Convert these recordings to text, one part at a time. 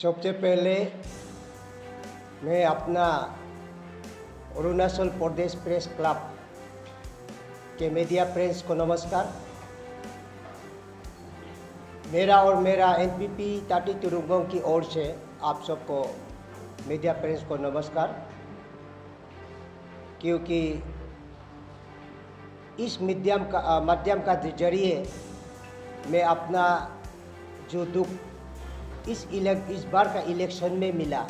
सबसे पहले मैं अपना अरुणाचल प्रदेश प्रेस क्लब के मीडिया फ्रेंड्स को नमस्कार। मेरा और मेरा एनपीपी ताटी तुरुंगों की ओर से आप सबको मीडिया फ्रेंड्स को नमस्कार, क्योंकि इस माध्यम का जरिए मैं अपना जो दुख इस बार का इलेक्शन में मिला,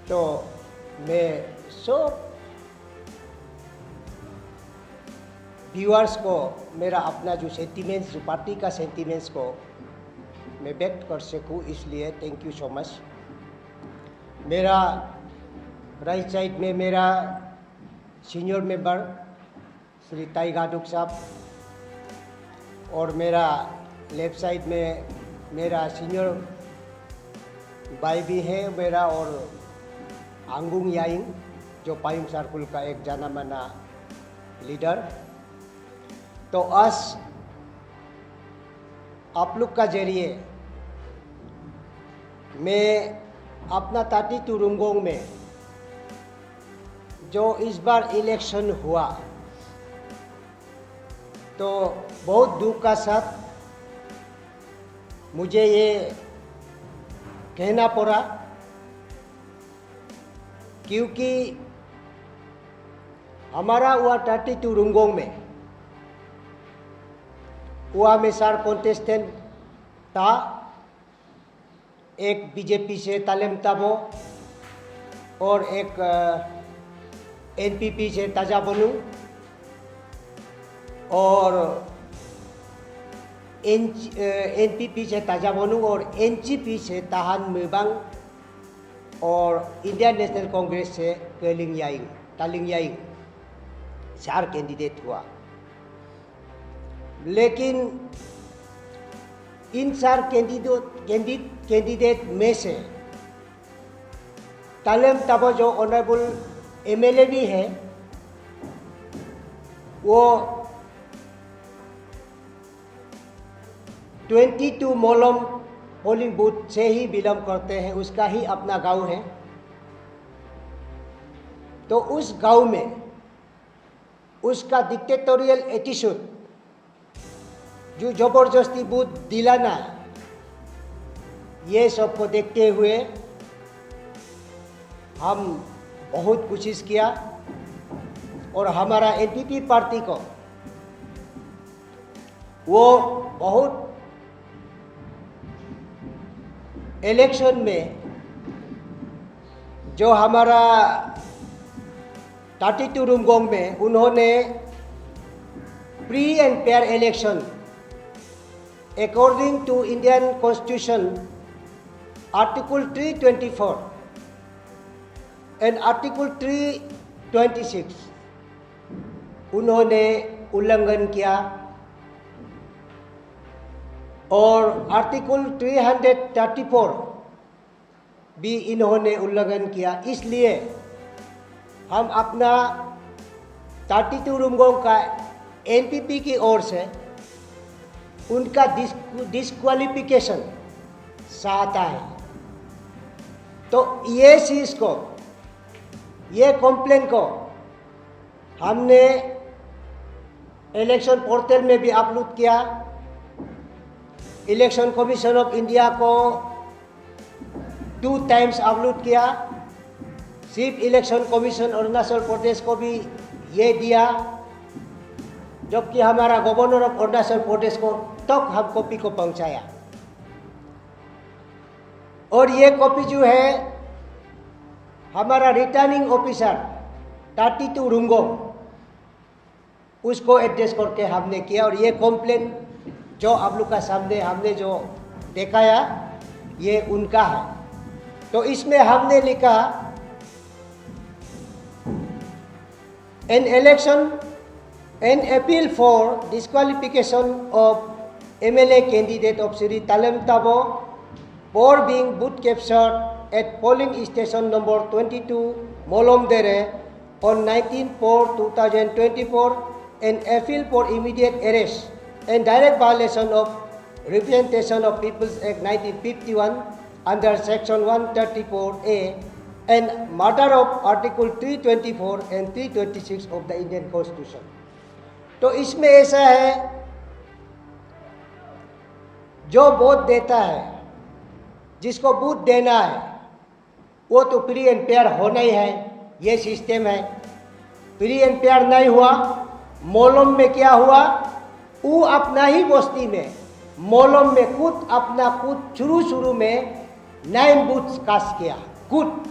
तो मैं सब व्यूअर्स को मेरा अपना जो सेंटिमेंट्स, जो पार्टी का सेंटिमेंट्स को मैं व्यक्त कर सकूं, इसलिए थैंक यू सो मच। मेरा राइट साइड में मेरा सीनियर मेंबर श्री ताई गादुक साहब, और मेरा लेफ्ट साइड में मेरा सीनियर भाई भी है मेरा, और आंगुंग याइंग जो पायुंग सर्कुल का एक जाना माना लीडर। तो आज आप लोग का जरिए मैं अपना ताटी तुरुंगोंग में जो इस बार इलेक्शन हुआ, तो बहुत दुख का साथ मुझे ये कहना पड़ा, क्योंकि हमारा हुआ ताटी तुरुंगोंग में हुआ में सार कॉन्टेस्टेंट था। एक बीजेपी से तालेम ताबो और एक एनपीपी से ताजा बनू और एनपीपी से ताजा बनू और एनसीपी से ताहान मेबांग और इंडियन नेशनल कांग्रेस से तालिंग याइंग 4 कैंडिडेट हुआ। लेकिन इन 4 कैंडिडेट में से तालेम ताबो जो ऑनरेबल एमएलए भी है, वो 22 मोलम पोलिंग बूथ से ही बिलोंग करते हैं, उसका ही अपना गांव है। तो उस गांव में उसका डिक्टेटोरियल एटीट्यूड, जो जबरदस्ती बूथ दिलाना, ये सब को देखते हुए हम बहुत कोशिश किया और हमारा एनपीपी पार्टी को वो बहुत इलेक्शन में जो हमारा ताटी तुरुंगोंग में उन्होंने free and fair election according to Indian constitution article 324 and article 326 उन्होंने उल्लंघन किया, और आर्टिकल 334 भी इन्होंने उल्लंघन किया। इसलिए हम अपना ताटी तुरुंगोंग का एनपीपी की ओर से उनका डिस्क्वालिफिकेशन चाहता है। तो ये चीज़ को, ये कंप्लेन को हमने इलेक्शन पोर्टल में भी अपलोड किया, इलेक्शन कमीशन ऑफ इंडिया को 2 टाइम्स अपलोड किया, chief election commission Arunachal Pradesh को भी ये दिया, जबकि हमारा गवर्नर ऑफ अरुणाचल प्रदेश को तक हम कॉपी को पहुंचाया। और ये कॉपी जो है हमारा रिटर्निंग ऑफिसर ताटी तुरुंगोंग, उसको एड्रेस करके हमने किया, और ये कंप्लेन जो आप लोग का सामने हमने जो दिखाया ये उनका है। तो इसमें हमने लिखा, an election an appeal for disqualification of MLA candidate of Shri Talem Tabo for being booth captured at polling station number 22 Molamdere on 19/4/2024 and appeal for immediate arrest and direct violation of Representation of People's Act 1951 under Section 134A and matter of Article 324 and 326 of the Indian Constitution. तो इसमें ऐसा है, जो vote देता है, जिसको vote देना है, वो तो फ्री एंड फेयर होना ही है, ये सिस्टम है। फ्री एंड फेयर नहीं हुआ, मोलम में क्या हुआ, वो अपना ही बस्ती में मोलम में खुद शुरू में 9 बूथ्स कास्ट किया। खुद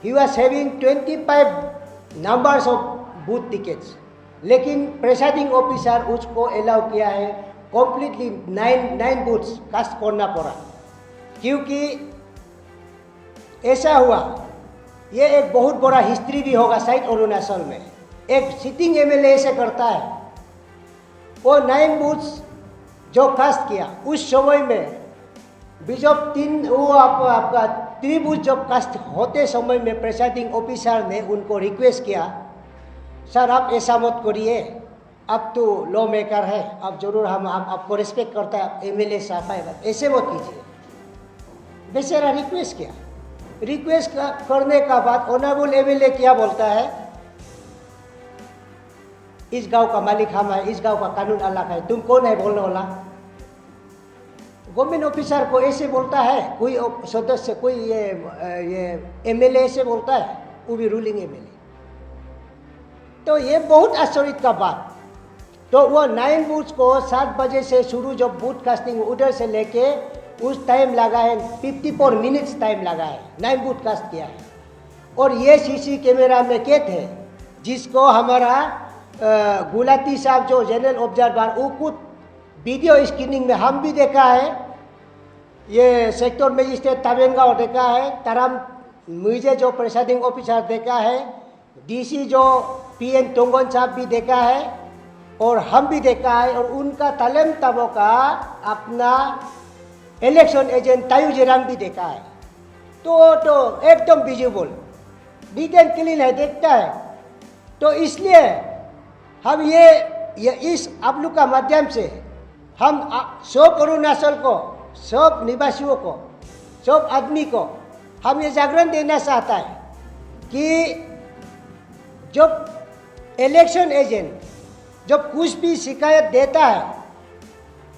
he was having 25 numbers of booth tickets, लेकिन प्रेसाइडिंग ऑफिसर उसको अलाउ किया है कम्प्लीटली 9 बूथ्स कास्ट करना पड़ा। क्योंकि ऐसा हुआ, ये एक बहुत बड़ा हिस्ट्री भी होगा शायद अरुणाचल में, एक सिटिंग एमएलए ऐसे करता है, वो 9 बूथ्स जो कास्ट किया उस समय में भी जब 3 बूथ जब कास्ट होते समय में प्रेसाइडिंग ऑफिसर ने उनको रिक्वेस्ट किया, सर आप ऐसा मत करिए, अब तो लॉ मेकर है, अब जरूर हम आपको रिस्पेक्ट करता है, एमएलए साहब है, ऐसे मत कीजिए। बेचारा रिक्वेस्ट किया, रिक्वेस्ट करने का बाद ऑनरेबल एमएलए क्या बोलता है, इस गांव का मालिक हम है, इस गांव का कानून अलग है, तुम कौन है बोलने वाला। गवर्नमेंट ऑफिसर को ऐसे बोलता है, कोई सदस्य, कोई ये एमएलए ऐसे बोलता है, वो भी रूलिंग एमएलए। तो ये बहुत आश्चर्य का बात। तो वो 9 बूथ को 7 बजे से शुरू, जब बूथ कास्टिंग उधर से लेके उस टाइम लगा है 54 मिनट्स टाइम लगा है, 9 बूथ कास्ट किया है। और ये सीसी कैमरा में क्या थे, जिसको हमारा गुलाटी साहब जो जनरल ऑब्जर्वर, वो खुद वीडियो स्क्रीनिंग में हम भी देखा है, ये सेक्टर मजिस्ट्रेट ताबेंगाव देखा है, ताराम मुझे जो प्रेसाइडिंग ऑफिसर देखा है, डीसी जो पीएन तोंगन साहब भी देखा है, और हम भी देखा है, और उनका तालेम तबो का अपना इलेक्शन एजेंट तायू जेरांग भी देखा है। तो एकदम विजिबल, नीट एंड क्लीन है, देखता है। तो इसलिए हम ये इस आप लोग का माध्यम से हम सब अरुणाचल को, सब निवासियों को, सब आदमी को हम ये जागरण देना चाहता है कि जब इलेक्शन एजेंट जब कुछ भी शिकायत देता है,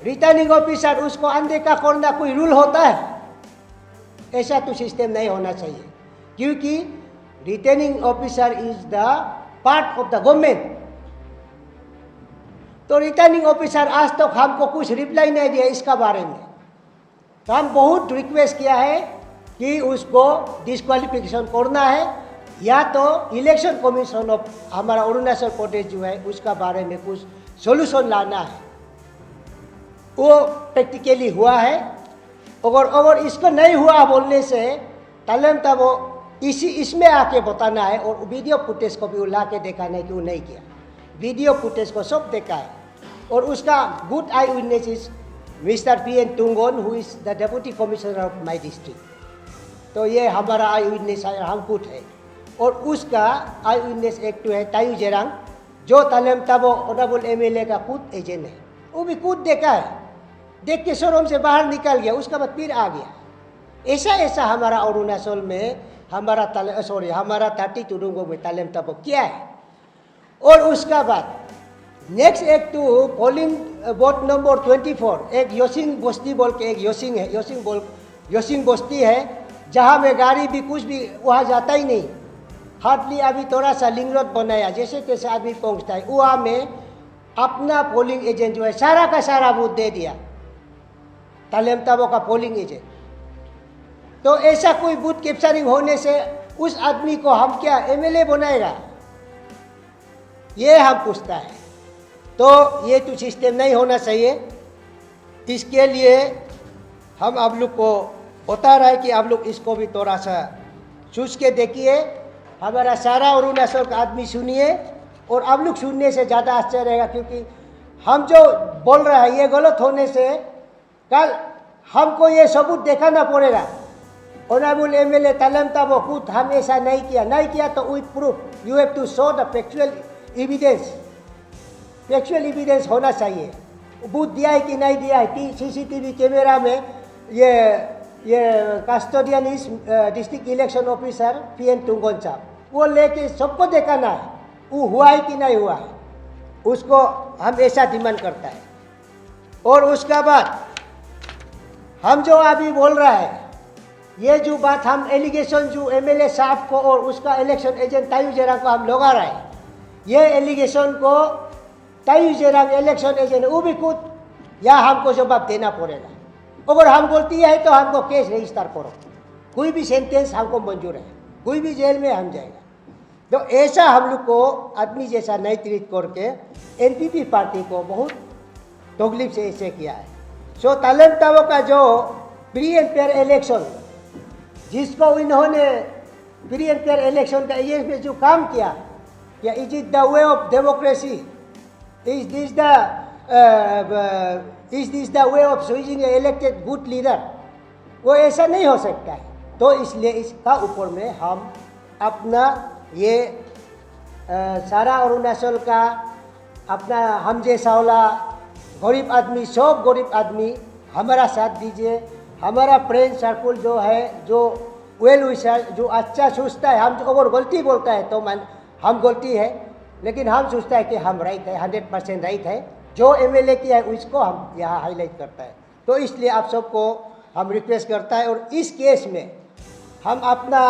रिटर्निंग ऑफिसर उसको अनदेखा करना कोई रूल होता है? ऐसा तो सिस्टम नहीं होना चाहिए, क्योंकि returning officer is the part of the government. तो रिटर्निंग ऑफिसर आज तक हमको कुछ रिप्लाई नहीं दिया इसका बारे में। तो हम बहुत रिक्वेस्ट किया है कि उसको डिस्क्वालिफिकेशन करना है, या तो इलेक्शन कमीशन ऑफ हमारा अरुणाचल प्रदेश जो है उसका बारे में कुछ सोल्यूशन लाना है। वो प्रैक्टिकली हुआ है, अगर इसको नहीं हुआ बोलने से तालेम तब वो इसमें आके बताना है, और वीडियो फुटेज को भी ला के दिखाना है कि वो नहीं किया। वीडियो फुटेज को सब देखा है, और उसका good I witness is mister PN Thungon, who is the deputy commissioner of my district. तो ये हमारा आई विटनेस है, हम खुद है, और उसका आई विटनेस एक्ट है तायू जेरांग, जो तालेम तबो ऑनरेबल एमएलए का खुद एजेंट है, वो भी खुद देखा है, देख के शोरूम से बाहर निकल गया, उसका बाद फिर आ गया। ऐसा हमारा अरुणाचल में हमारा 32 रुंगों में तालेम तबो किया है। और उसका बाद नेक्स्ट एक तो पोलिंग बूथ नंबर 24, एक योसिंग बस्ती बोल के एक योसिंग है, योसिंग बस्ती है, जहाँ में गाड़ी भी कुछ भी वहाँ जाता ही नहीं, हार्डली अभी थोड़ा सा लिंक रोड बनाया, जैसे तैसे आदमी पहुँचता है। वहाँ में अपना पोलिंग एजेंट जो है सारा का सारा बूथ दे दिया, तालेम तबो का पोलिंग एजेंट। तो ऐसा कोई बूथ कैप्चरिंग होने से उस आदमी को हम क्या एमएलए बनाएगा, ये हम पूछता है। तो ये तो सिस्टम नहीं होना चाहिए। इसके लिए हम आप लोग को बता रहा है कि आप लोग इसको भी थोड़ा सा सोच के देखिए, हमारा सारा अरुणाचल का आदमी सुनिए, और आप लोग सुनने से ज़्यादा आश्चर्य रहेगा, क्योंकि हम जो बोल रहे हैं ये गलत होने से कल हमको ये सबूत दिखाना पड़ेगा। ऑनरेबल एमएलए तालेम तबो खुद हम ऐसा नहीं किया तो with proof you have to show the factual evidence होना चाहिए। बूथ दिया है कि नहीं दिया है, सीसीटीवी कैमरा में ये ये custodian is district election officer PN Thungon साहब, वो लेके सबको दिखाना है वो हुआ है कि नहीं हुआ है, उसको हम ऐसा डिमांड करता है। और उसके बाद हम जो अभी बोल रहा है, ये जो बात हम एलिगेशन जो MLA साहब को और उसका इलेक्शन एजेंट तायू जेरांग को हम लगा रहे हैं, ये एलिगेशन को तायू जेरांग इलेक्शन एजेंट वो भी खुद या हमको जवाब देना पड़ेगा। अगर हम गलती है तो हमको केस रजिस्टर करो, कोई भी सेंटेंस हमको मंजूर है, कोई भी जेल में हम जाएगा। तो ऐसा हम लोग को आदमी जैसा नहीं ट्रीट करके NPP पार्टी को बहुत तकलीफ से ऐसे किया है। सो तालेम तावो का जो प्री एंड फेयर इलेक्शन, जिसको इन्होंने प्री एंड फेयर इलेक्शन का ये में जो काम किया, क्या is it the way of democracy, is this the way of choosing a elected good leader, वो ऐसा नहीं हो सकता है। तो इसलिए इसका ऊपर में हम अपना ये सारा अरुणाचल का अपना हम जैसा वाला गरीब आदमी, सब गरीब आदमी हमारा साथ दीजिए। हमारा फ्रेंड सर्कल जो है, जो वेल विशर, जो अच्छा सोचता है, हम अगर गलती बोलता है तो हम गलती है, लेकिन हम सोचता है कि हम राइट है, 100% राइट है। जो MLA किया है उसको हम यहाँ हाईलाइट करता है। तो इसलिए आप सबको हम रिक्वेस्ट करता है। और इस केस में हम अपना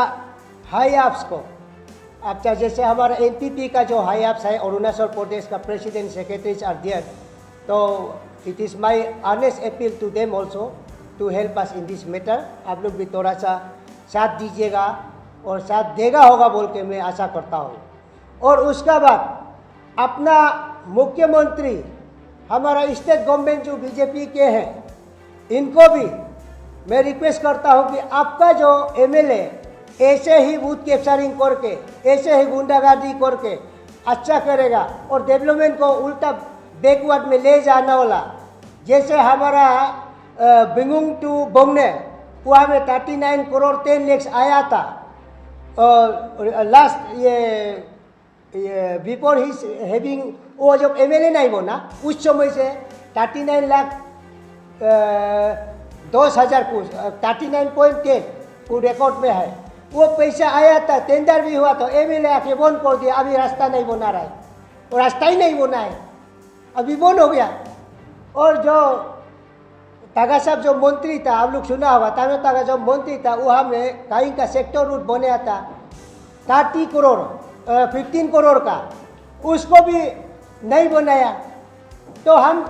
हाई अप्स को, अच्छा जैसे हमारा NPP का जो हाई अप्स है, अरुणाचल प्रदेश का प्रेसिडेंट सेक्रेटरीज आर देयर, तो it is my earnest appeal to them also to help us in this matter. आप लोग भी थोड़ा सा साथ दीजिएगा और साथ देगा होगा बोल के मैं आशा करता हूँ। और उसका बाद अपना मुख्यमंत्री, हमारा स्टेट गवर्नमेंट जो BJP के हैं, इनको भी मैं रिक्वेस्ट करता हूँ कि आपका जो MLA ऐसे ही बूथ कैप्चरिंग करके, ऐसे ही गुंडागर्दी करके अच्छा करेगा और डेवलपमेंट को उल्टा बैकवर्ड में ले जाने वाला, जैसे हमारा बिंगुंग टू बोंगने वहाँ में 39 करोड़ 10 लाख आया था लास्ट ये बिफोर हिज हैविंग, वो जब MLA नहीं बना उस समय से 39 लाख 10,000 कुछ 39.10 वो रिकॉर्ड में है, वो पैसा आया था, टेंडर भी हुआ तो MLA आके बंद कर दिया। अभी रास्ता नहीं बना रहा है, और रास्ता ही नहीं बना है, अभी बंद हो गया। और जो तागा साहब जो मंत्री था, आप लोग सुना होगा, तागा जो मंत्री था, वो हमें कहीं का सेक्टर रूट बनाया था 30 करोड़ 15 करोड़ का, उसको भी नहीं बनाया। तो हम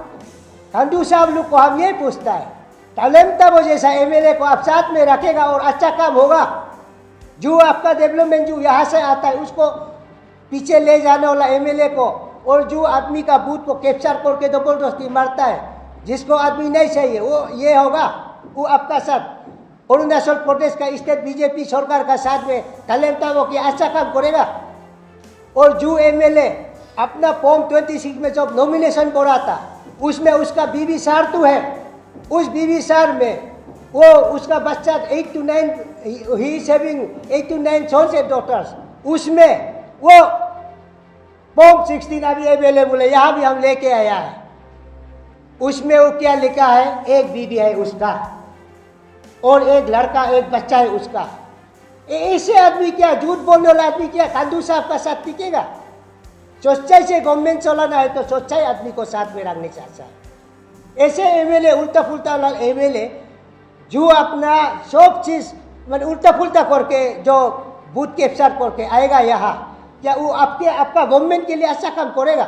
खंडू साहब लोग को हम ये पूछता है, तालेम ताबो जैसा MLA को आप साथ में रखेगा और अच्छा काम होगा, जो आपका डेवलपमेंट जो यहाँ से आता है उसको पीछे ले जाने वाला MLA को, और जो आदमी का बूथ को कैप्चर करके जबरदस्ती मारता है, जिसको आदमी नहीं चाहिए, वो ये होगा, वो आपका साथ अरुणाचल प्रदेश का स्टेट BJP सरकार का साथ में तालेम ताबो की अच्छा काम करेगा। और जो MLA अपना फॉर्म 26 में जब नॉमिनेशन करा था, उसमें उसका बीवी सारतू है, उस बीवी सार में वो उसका बच्चा 8 to 9 he is having 8 to 9 sons and daughters, उसमें वो फॉर्म 16 अभी अवेलेबल है, यहाँ भी हम लेके आया है। उसमें वो क्या लिखा है, एक बीवी है उसका और एक लड़का एक बच्चा है उसका। ऐसे आदमी क्या, झूठ बोलने वाला आदमी क्या खांडू साहब का साथ टिकेगा? सच्चाई से गवर्नमेंट चलाना है तो सच्चाई आदमी को साथ में रखने चाहता है। ऐसे MLA उल्टा फुल्टा वाला MLA जो अपना सब चीज़ मतलब उल्टा फुल्टा करके जो बूथ कैप्चर करके आएगा यहाँ, क्या वो आपका गवर्नमेंट के लिए अच्छा काम करेगा?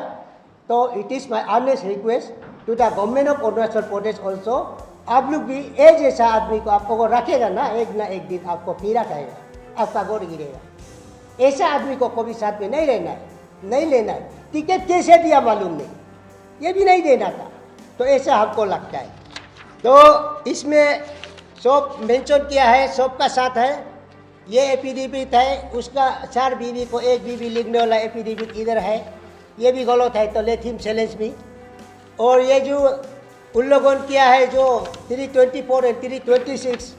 तो it is my earnest request to the government of Arunachal Pradesh also, आप लोग भी एक जैसा आदमी को आपको रखेगा ना एक दिन आपको कीड़ा खाएगा, आपका गोड़ गिरेगा। ऐसा आदमी को कभी साथ में नहीं रहना है, नहीं लेना है। टिकट कैसे दिया मालूम नहीं, ये भी नहीं देना था। तो ऐसा हमको लगता है। तो इसमें सब मेंशन किया है, सबका साथ है। ये एफिडेविट है, उसका 4 बीवी को 1 बीवी लिखने वाला एफिडेविट इधर है, ये भी गलत है, तो लेट हिम चैलेंज भी। और ये जो उन लोगों ने किया है जो 324 और 326,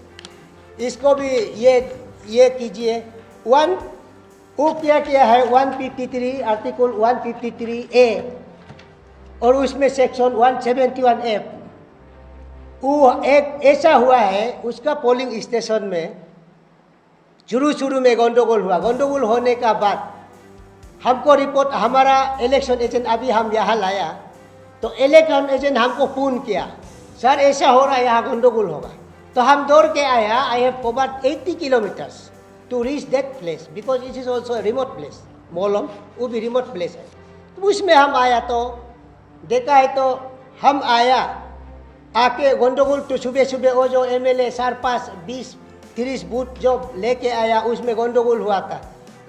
इसको भी ये कीजिए। वो क्या है 153 आर्टिकल 153A और उसमें सेक्शन 171F, वो एक ऐसा हुआ है, उसका पोलिंग स्टेशन में शुरू में गंडगोल हुआ। गंडगोल होने का बाद हमको रिपोर्ट, हमारा इलेक्शन एजेंट अभी हम यहाँ लाया, तो इलेक्शन एजेंट हमको फोन किया, सर ऐसा हो रहा है, यहाँ गंडगोल होगा। तो हम दौड़ के आया। I have covered 80 kilometres to reach that place because it is also remote place. Molam वो भी रिमोट प्लेस है। तो उसमें हम आया तो देखा है, तो हम आया आके गंडगोल, तो सुबह सुबह वो जो एमएलए 4-5-20-30 बूथ जो लेके आया उसमें गंडगोल हुआ था।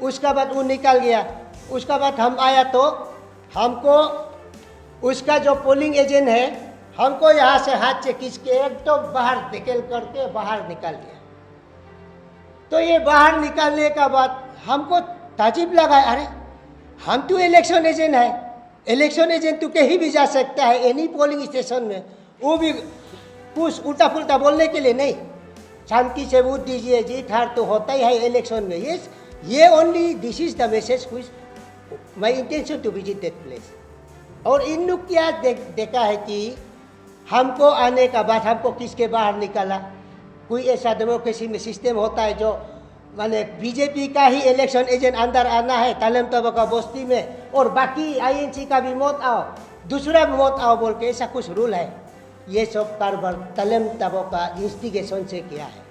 उसका बाद वो निकल गया। उसका बाद हम आया तो हमको उसका जो पोलिंग एजेंट है हमको यहाँ से हाथ से खींच के एक तो बाहर धकेल करके बाहर निकाल दिया। तो ये बाहर निकालने का बाद हमको ताजुब लगा, अरे हम तो इलेक्शन एजेंट है, इलेक्शन एजेंट तो कहीं भी जा सकता है एनी पोलिंग स्टेशन में, वो भी कुछ उल्टा पुल्टा बोलने के लिए नहीं, शांति से वोट दीजिए, जीत हार तो होता ही है इलेक्शन में। ये only this is the message which my intention to visit that place. और इन लोग क्या देखा है कि हमको आने का बाद हमको किसके बाहर निकाला। कोई ऐसा डेमोक्रेसी में सिस्टम होता है जो माने बीजेपी का ही इलेक्शन एजेंट अंदर आना है तालम तबका बस्ती में, और बाकी आईएनसी का भी मौत आओ, दूसरा भी मौत आओ बोल के, ऐसा कुछ रूल है। ये सब कारबार तालम तबका इंस्टिगेशन से किया है।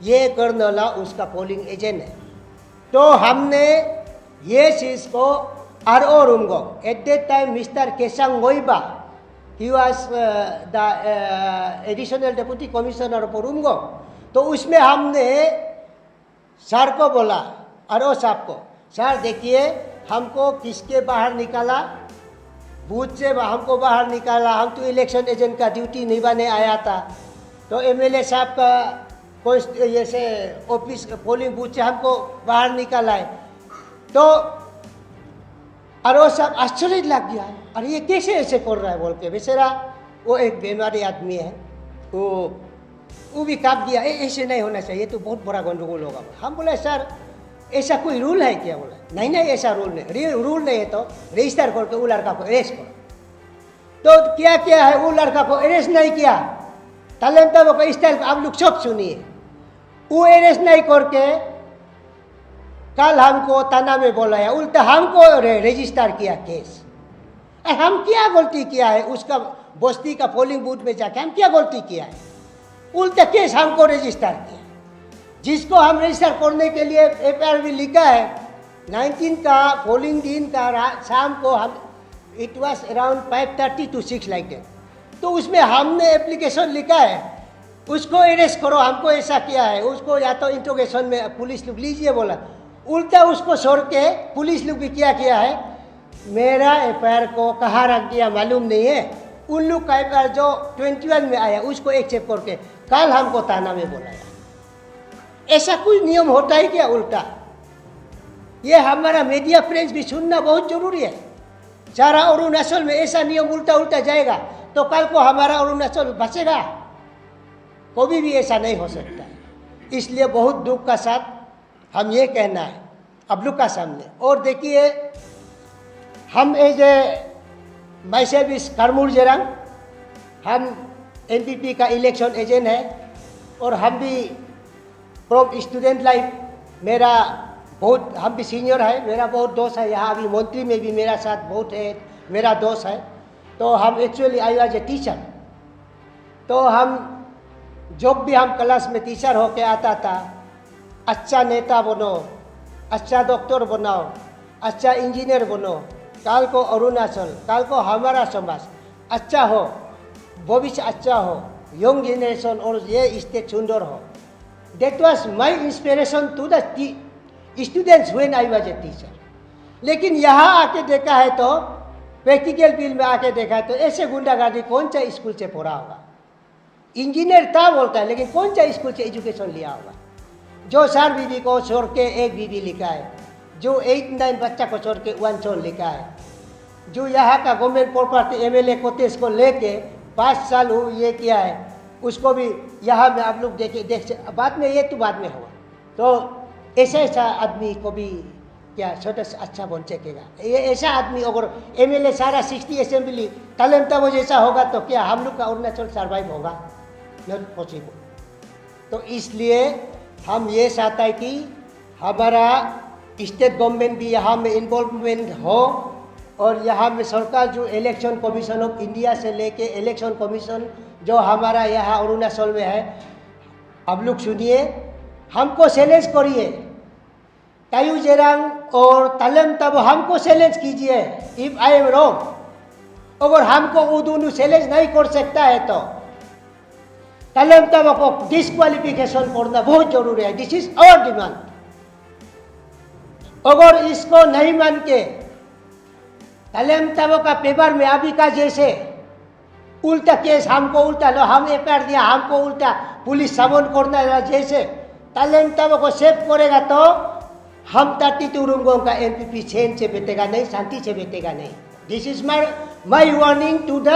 ये करने वाला उसका पोलिंग एजेंट है। तो हमने ये चीज़ को RO Rumgo at that time mister Kesang Goiba, he was the additional deputy commissioner of Rumgo. तो उसमें हमने सर को बोला, RO साहब को, सर देखिए हमको किसके बाहर निकाला, बूथ से हमको बाहर निकाला, हम तो इलेक्शन एजेंट का ड्यूटी निभाने आया था। तो एमएलए साहब का कोई ऐसे ऑफिस पोलिंग बूथ से हमको बाहर निकाला है। तो RO साहब आश्चर्य लग गया, अरे ये कैसे ऐसे कर रहा है बोल के। बेचारा वो एक बीमारी आदमी है, वो भी काँप गया, ऐसे नहीं होना चाहिए, तो बहुत बड़ा गंडगोल होगा। हम बोले सर ऐसा कोई रूल है क्या? बोला नहीं ऐसा रूल नहीं, रूल नहीं है तो रजिस्टर करके वो लड़का को अरेस्ट करो। तो क्या क्या है, वो लड़का को अरेस्ट नहीं किया, तालम तबका स्टाइल आप लोग सब सुनिए। वो अरेस्ट नहीं करके कल हमको थाना में बुलाया, उल्टा हमको रजिस्टर किया केस। हम क्या गलती किया है उसका बस्ती का पोलिंग बूथ में जाके, हम क्या गलती किया है? उल्टा केस हमको रजिस्टर किया, जिसको हम रजिस्टर करने के लिए FIR भी लिखा है। 19 का पोलिंग दिन का शाम को हम, it was around 5:30 to 6 like that. तो उसमें हमने एप्लीकेशन लिखा है, उसको अरेस्ट करो, हमको ऐसा किया है। उसको या तो इंट्रोगेशन में पुलिस लोग लीजिए बोला, उल्टा उसको छोड़ के पुलिस लोग भी क्या किया है, मेरा FIR को कहाँ रख दिया मालूम नहीं है। उन लोग का FIR जो 21 में आया उसको एक्सेप्ट करके कल हमको थाना में बुलाया। ऐसा कोई नियम होता है क्या उल्टा? ये हमारा मीडिया फ्रेंड्स भी सुनना बहुत जरूरी है। सारा अरुणाचल में ऐसा नियम उल्टा जाएगा तो कल को हमारा अरुणाचल बचेगा? कभी भी ऐसा नहीं हो सकता है। इसलिए बहुत दुख का साथ हम ये कहना है आप लोग का सामने। और देखिए, हम एज ए मैसेब इस करमुर जेरंग, हम NPP का इलेक्शन एजेंट है, और हम भी फ्रॉम स्टूडेंट लाइफ, मेरा बहुत, हम भी सीनियर है, मेरा बहुत दोस्त है यहाँ, अभी मंत्री में भी मेरा साथ बहुत है, मेरा दोस्त है। तो हम actually I was a teacher, तो हम जब भी हम क्लास में टीचर होके आता था, अच्छा नेता बनो, अच्छा डॉक्टर बनाओ, अच्छा इंजीनियर बनो, कल को अरुणाचल, कल को हमारा समाज अच्छा हो, भविष्य अच्छा हो, यंग जनरेशन और ये स्टेट सुंदर हो। That was my inspiration to the students when I was a teacher. लेकिन यहाँ आके देखा है तो, प्रैक्टिकल फील्ड में आके देखा है तो ऐसे गुंडागर्दी कौन सा स्कूल से पढ़ा होगा? इंजीनियर था बोलता है, लेकिन कौन सा स्कूल से एजुकेशन लिया होगा? जो 4 बीबी को छोड़ के 1 बीबी लिखा है, जो 8-9 बच्चा को छोड़ के 1 चोर लिखा है, जो यहाँ का गवर्नमेंट प्रॉपर्टी MLA कोटेज को लेके 5 साल हो ये किया है, उसको भी यहाँ में आप लोग देख बाद में, ये तो बाद में होगा। तो ऐसा आदमी को भी क्या छोटा सा अच्छा बन सकेगा? ये ऐसा आदमी अगर MLA सारा 60 असेंबली तालम तब जैसा होगा तो क्या हम लोग का अरुणाचल सर्वाइव होगा? Not possible. तो इसलिए हम ये चाहता है कि हमारा स्टेट गवर्नमेंट भी यहाँ में इन्वॉल्वमेंट हो, और यहाँ में सरकार जो इलेक्शन कमीशन ऑफ इंडिया से लेके इलेक्शन कमीशन जो हमारा यहाँ अरुणाचल में है, आप लोग सुनिए, हमको चैलेंज करिए, तायू जेरांग और तालेम ताबो हमको चैलेंज कीजिए। इफ आई एम रॉन्ग, अगर हमको वो दोनों चैलेंज नहीं कर सकता है तो तालेम ताबो को डिस्क्वालिफिकेशन करना बहुत जरूरी है। This is our demand. अगर इसको नहीं मान के तालेम ताबो का पेपर में अभी का जैसे उल्टा केस हमको उल्टा लो, हम एफआईआर दिया हमको उल्टा पुलिस समन करना जैसे तालेम ताबो को सेव करेगा तो हम 32 रुंगों का एमपीपी चैन से बैठेगा नहीं, शांति से बैठेगा नहीं। This is my warning to the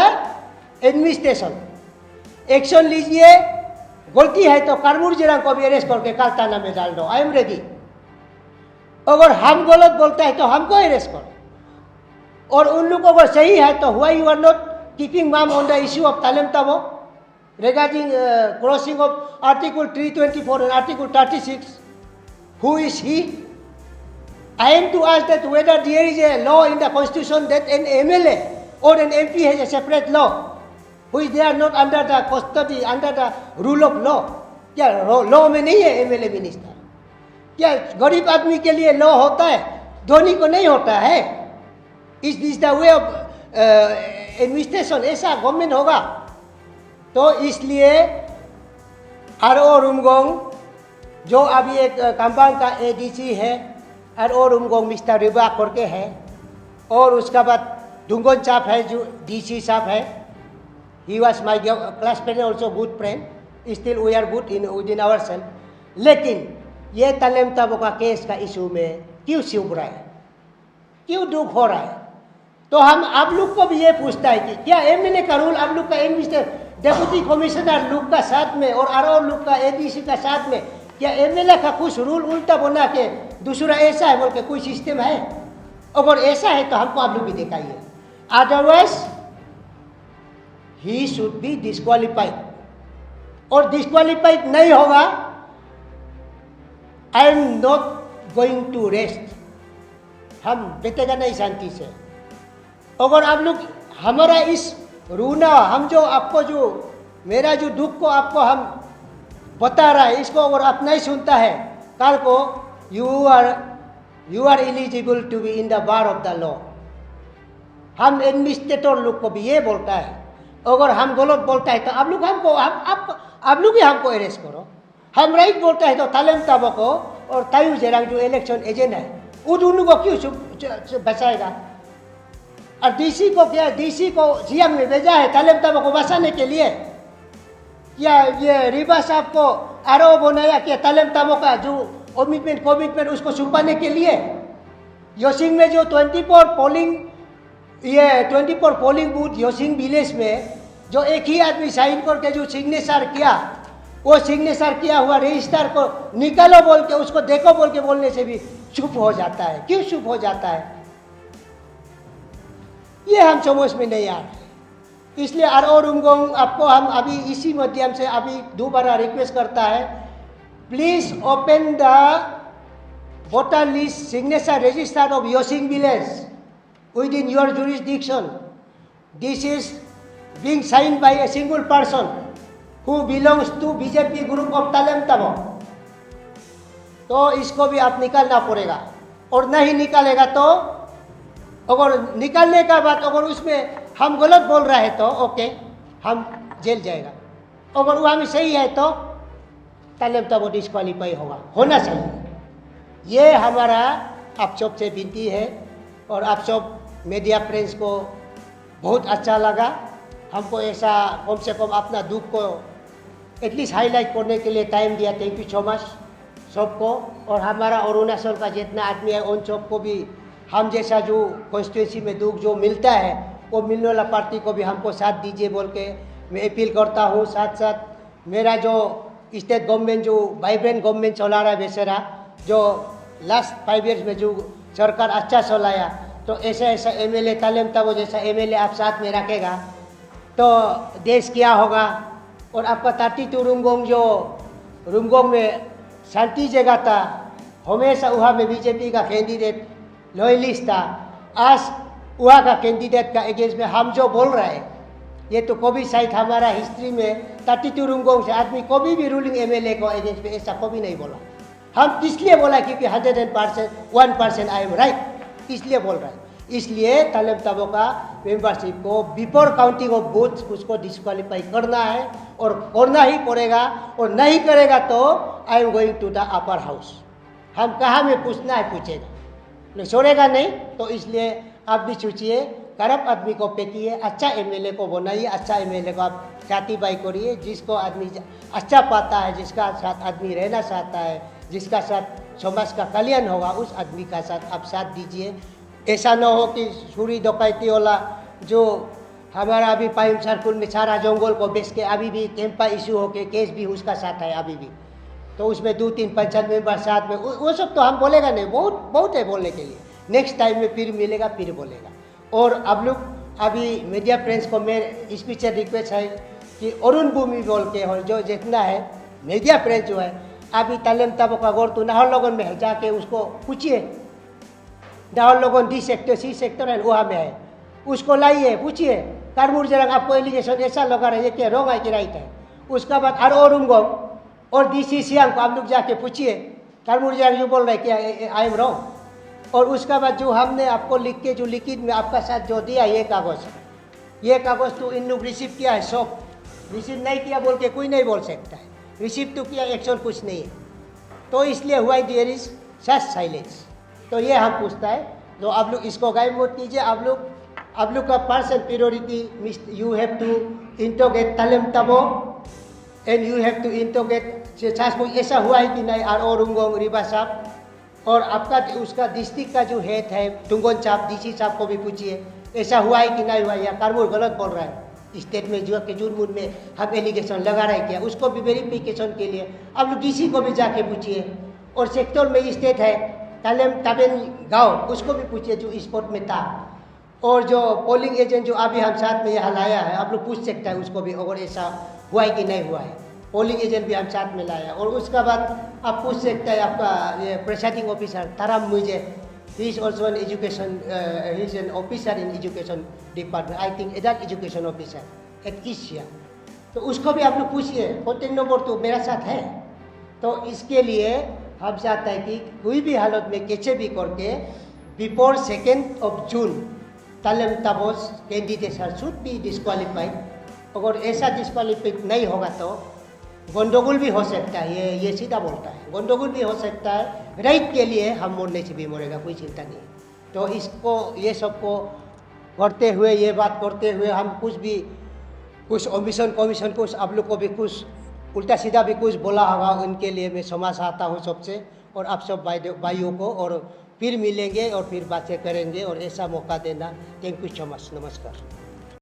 administration. Action लीजिए, गलती है तो कारमूर जिला को भी अरेस्ट करके काल थाना में डाल दो, आई एम रेडी। अगर हम गलत बोलता है तो हमको अरेस्ट करो, और उन लोगों को सही है तो why you are not keeping mum on the issue of Talem Tabo regarding crossing of Article 324 and Article 36. Who is he? I am to ask that whether there is a law in the constitution that an MLA or an MP has a separate law, which they are not under the custody, under the rule of law. क्या law में नहीं है MLA minister? क्या गरीब आदमी के लिए law होता है, धोनी को नहीं होता है? Is this the way of administration? ऐसा गवर्नमेंट होगा? तो इसलिए आरओ रुमगोंग जो अभी एक कंपाउंड का एडीसी है, आरओ रुमगोंग मिस्टर रिबा करके है, और उसका बाद डुंगन साहब है जो डीसी साहब है, he was my classmate also good friend, still we are good in with in our self. लेकिन ये तालेम ताबो का केस का इशू में क्यों चुप रहा है, क्यों दुख हो रहा है? तो हम आप लोग को भी ये पूछता है कि क्या एमएलए का रूल आप लोग का एडमिनिस्ट्रेटर डेप्यूटी कमिश्नर लोग का साथ में और आरओ लोग का एडीसी का साथ में क्या एमएलए का कुछ रूल उल्टा बना के दूसरा ऐसा है बोल के कोई सिस्टम है? अगर ऐसा है तो हमको आप लोग भी दिखाइए, otherwise he should be disqualified. और डिस्क्वालीफाइड नहीं होगा, I am not going to rest. हम बैठेगा नहीं शांति से। अगर आप लोग हमारा इस रूना, हम जो आपको जो मेरा जो दुख को आपको हम बता रहा है, इसको अगर आप नहीं सुनता है, कल को you are eligible to be in the bar of the law. हम एडमिनिस्ट्रेटर लोग को भी ये बोलता है, अगर हम गलत बोलता है तो आप लोग हमको आप लोग ही हमको अरेस्ट करो। हम राइट बोलता है तो तालेम ताबो को और तायू जेरांग जो इलेक्शन एजेंट है वो दोनों को क्यों बचाएगा? और डीसी को क्या, डीसी को सीएम में भेजा है तालेम ताबो को बचाने के लिए? क्या ये रिबा साहब को आरओ बनाया क्या तालेम ताबो का जो कमिटमेंट उसको छुपाने के लिए? योसिंग में जो 24 पोलिंग बूथ योसिंग विलेज में जो एक ही आदमी साइन करके जो सिग्नेचर किया, वो सिग्नेचर किया हुआ रजिस्टर को निकालो बोल के, उसको देखो बोल के बोलने से भी चुप हो जाता है। क्यों चुप हो जाता है? ये हम समझ में नहीं आ रहा। इसलिए आरओ रुमगोंग आपको हम अभी इसी माध्यम से अभी दोबारा रिक्वेस्ट करता है, please open the voter list signature register of Yosing village within your jurisdiction. This is being signed by a single person who belongs to BJP group of Talem Tabo. तो इसको भी आप निकालना पड़ेगा, और नहीं निकालेगा तो अगर निकालने का बाद अगर उसमें हम गलत बोल रहे हैं तो ओके, हम जेल जाएगा। अगर वो हमें सही है तो तालेम ताबो डिस्क्वालीफाई होना चाहिए। ये हमारा आप सब से विनती है, और आप सब मीडिया फ्रेंड्स को बहुत अच्छा लगा। हमको ऐसा कम से कम अपना दुख को एटलीस्ट हाईलाइट करने के लिए टाइम दिया। थैंक यू सो मच सबको। और हमारा अरुणाचल का जितना आदमी है उन सबको भी हम जैसा जो कॉन्स्टिट्यूंसी में दुख जो मिलता है वो मिलने वाला पार्टी को भी हमको साथ दीजिए बोल के मैं अपील करता हूँ। साथ साथ मेरा जो स्टेट गवर्नमेंट जो वाइब्रेंट गवर्नमेंट चला रहा है बेचारा, जो लास्ट 5 ईयर्स में जो सरकार अच्छा चलाया, तो ऐसा एमएलए तालेम ताबो जैसा एमएलए आप साथ में रखेगा तो देश क्या होगा और आपका 32 रुमगोंग जो रुमगोंग में शांति जगह था, हमेशा वहाँ में बीजेपी का कैंडिडेट लॉयलिस्ट था। आज वहाँ का कैंडिडेट का अगेंस्ट में हम जो बोल रहे हैं, ये तो कभी शायद हमारा हिस्ट्री में 32 रुमगोंग से आदमी कभी भी रूलिंग एमएलए को अगेंस्ट में ऐसा कभी नहीं बोला। हम इसलिए बोला क्योंकि 101% आई एम राइट, इसलिए बोल रहे हैं। इसलिए तालेम ताबो का मेंबरशिप को बिफोर काउंटिंग ऑफ वोट्स उसको डिस्क्वालीफाई करना है और करना ही पड़ेगा, और नहीं करेगा तो I am going to the upper house. हम कहाँ में पूछना है पूछेगा, छोड़ेगा नहीं। तो इसलिए आप भी सोचिए, करप्ट आदमी को फेंकिए, अच्छा एमएलए को बनाइए, अच्छा एमएलए को आप जाति बाई करिए, जिसको आदमी अच्छा पाता है, जिसका साथ आदमी रहना चाहता है, जिसका साथ समाज का कल्याण होगा, उस आदमी का साथ आप साथ दीजिए। ऐसा न हो कि चोरी डकैती वाला जो हमारा अभी पाइम सर्कुल में सारा जंगल को बेच के अभी भी कैंपा इशू होके केस भी उसका साथ है अभी भी, तो उसमें 2-3 पंचायत मेंबर साथ में, वो सब तो हम बोलेगा नहीं, बहुत है बोलने के लिए। नेक्स्ट टाइम में फिर मिलेगा, फिर बोलेगा। और अब लोग अभी मीडिया फ्रेंड्स को मेरे स्पेशल रिक्वेस्ट है कि अरुण भूमि बोल के और जो जितना है मीडिया फ्रेंड्स जो है, अभी तालेम ताबो का गौर तो नाहर लोगन में है, जाके उसको पूछिए। नाहर लोगन डी सेक्टर सी सेक्टर है वहाँ में है, उसको लाइए, पूछिए कारमुर जरंग आपको एलिगेशन ऐसा लगा रहा है कि रॉन्ग है कि राइट है। उसका बाद और रुंगोंग और डीसी सियांग को आप लोग जाके पूछिए, कारमुर जरंग जो बोल रहे हैं कि आई एम रॉन्ग। और उसका बाद जो हमने आपको लिख के जो लिखित में आपका साथ जो दिया ये कागज़ तो इन लोग रिसीव किया है, सब रिसीव नहीं किया बोल के कोई नहीं बोल सकता है। रिसीव तो किया, एक्शन कुछ नहीं है। तो इसलिए हुआ देयर इज सच साइलेंस। तो ये हम पूछता है, तो आप लोग इसको गाइड मत कीजिए। आप लोग का person priority, you have to interrogate Talem Tabo and you have to interrogate ऐसा हुआ है कि नहीं और रुंगोंग रिबा साहब, और आपका उसका डिस्ट्रिक्ट का जो हेड है टुंगन साहब, डीसी साहब को भी पूछिए ऐसा हुआ है कि नहीं हुआ, या कारमुर गलत बोल रहा है स्टेट में जो कि जुर्मुन में हम एलिगेशन लगा रहे क्या, उसको भी वेरिफिकेशन के लिए आप लोग डीसी को भी जाके पूछिए। और सेक्टर में स्टेट है तालेम ताबेन गाँव, उसको भी पूछिए जो स्पोर्ट में था। और जो पोलिंग एजेंट जो अभी हम साथ में यहाँ लाया है, आप लोग पूछ सकते हैं उसको भी अगर ऐसा हुआ है कि नहीं हुआ है। पोलिंग एजेंट भी हम साथ में लाया। और उसका बाद आप पूछ सकते हैं आपका ये प्रिसाइडिंग ऑफिसर ताराम मुझे, he is also an education, he is an officer in education department, I think adult education officer at Eshiya. तो उसको भी आप लोग पूछिए, कॉन्टेक्ट नंबर तो मेरा साथ है। तो इसके लिए हम चाहते हैं कि कोई भी हालत में कैसे भी करके before 2 June Talem Tabo's candidate should be disqualified. अगर ऐसा डिस्क्वालीफाइड नहीं होगा तो गंडगोल भी हो सकता है, ये सीधा बोलता है, गंडगोल भी हो सकता है। राइट के लिए हम मरने से भी मरेगा, कोई चिंता नहीं। तो इसको ये सबको करते हुए, ये बात करते हुए हम कुछ ओमिशन कमीशन कुछ आप लोग को भी कुछ उल्टा सीधा भी कुछ बोला होगा, उनके लिए मैं क्षमा चाहता हूँ सबसे और आप सब भाइयों को। और फिर मिलेंगे और फिर बातें करेंगे और ऐसा मौका देना। Thank you so much. नमस्कार।